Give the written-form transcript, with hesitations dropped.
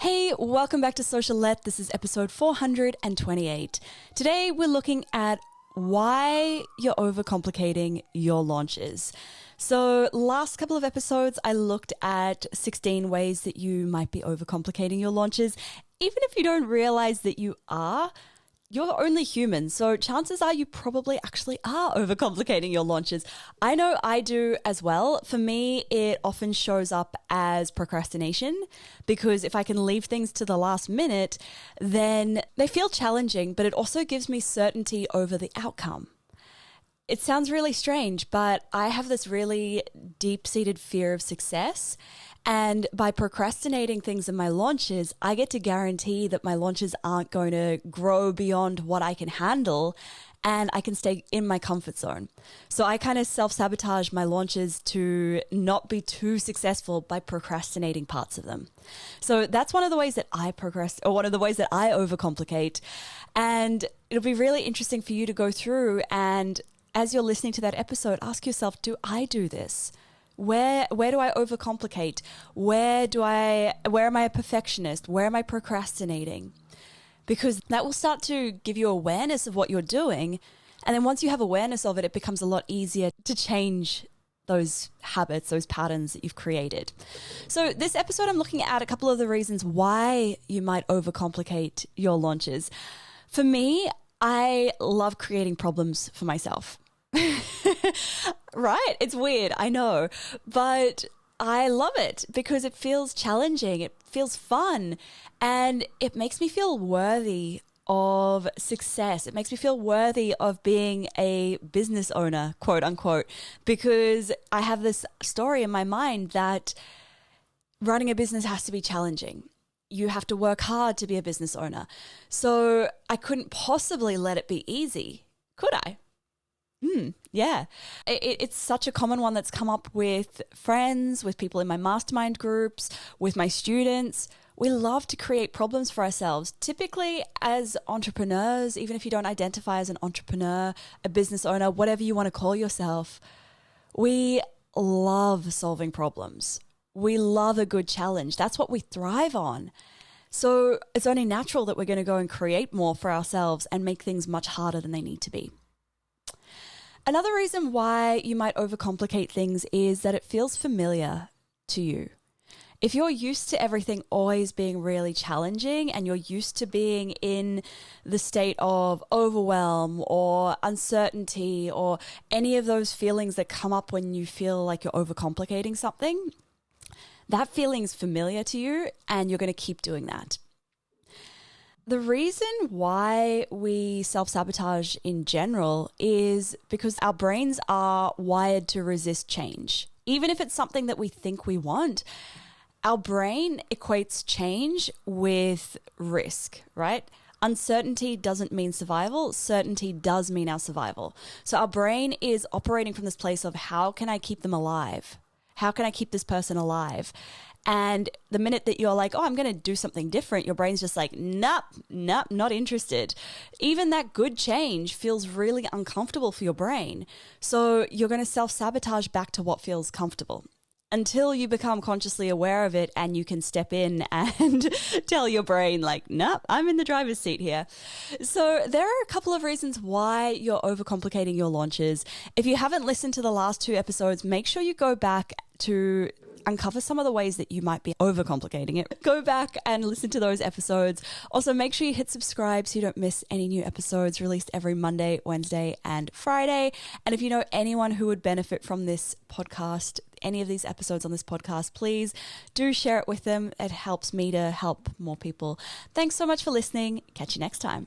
Hey, welcome back to Socialette. This is episode 428. Today we're looking at why you're overcomplicating your launches. So last couple of episodes, I looked at 16 ways that you might be overcomplicating your launches. Even if you don't realize that you are, you're only human, so chances are you probably actually are overcomplicating your launches. I know I do as well. For me, it often shows up as procrastination because if I can leave things to the last minute, then they feel challenging, but it also gives me certainty over the outcome. It sounds really strange, but I have this really deep-seated fear of success. And by procrastinating things in my launches, I get to guarantee that my launches aren't going to grow beyond what I can handle and I can stay in my comfort zone. So I kind of self-sabotage my launches to not be too successful by procrastinating parts of them. So that's one of the ways that I one of the ways that I overcomplicate. And it'll be really interesting for you to go through and as you're listening to that episode, ask yourself, do I do this? Where do I overcomplicate? Where am I a perfectionist? Where am I procrastinating? Because that will start to give you awareness of what you're doing. And then once you have awareness of it, it becomes a lot easier to change those habits, those patterns that you've created. So this episode, I'm looking at a couple of the reasons why you might overcomplicate your launches. For me, I love creating problems for myself. Right? It's weird, I know, but I love it because it feels challenging, it feels fun, and it makes me feel worthy of success. It makes me feel worthy of being a business owner, quote unquote, because I have this story in my mind that running a business has to be challenging. You have to work hard to be a business owner. So I couldn't possibly let it be easy, could I? Yeah. It's such a common one that's come up with friends, with people in my mastermind groups, with my students. We love to create problems for ourselves. Typically as entrepreneurs, even if you don't identify as an entrepreneur, a business owner, whatever you want to call yourself, we love solving problems. We love a good challenge. That's what we thrive on. So it's only natural that we're going to go and create more for ourselves and make things much harder than they need to be. Another reason why you might overcomplicate things is that it feels familiar to you. If you're used to everything always being really challenging and you're used to being in the state of overwhelm or uncertainty or any of those feelings that come up when you feel like you're overcomplicating something, that feeling's familiar to you and you're going to keep doing that. The reason why we self-sabotage in general is because our brains are wired to resist change. Even if it's something that we think we want, our brain equates change with risk, right? Uncertainty doesn't mean survival. Certainty does mean our survival. So our brain is operating from this place of how can I keep them alive? How can I keep this person alive? And the minute that you're like, oh, I'm going to do something different, your brain's just like, nope, not interested. Even that good change feels really uncomfortable for your brain. So you're going to self-sabotage back to what feels comfortable until you become consciously aware of it and you can step in and tell your brain like, nope, I'm in the driver's seat here. So there are a couple of reasons why you're overcomplicating your launches. If you haven't listened to the last two episodes, make sure you go back to uncover some of the ways that you might be overcomplicating it. Go back and listen to those episodes. Also, make sure you hit subscribe so you don't miss any new episodes released every Monday, Wednesday, and Friday. And if you know anyone who would benefit from this podcast, any of these episodes on this podcast, please do share it with them. It helps me to help more people. Thanks so much for listening. Catch you next time.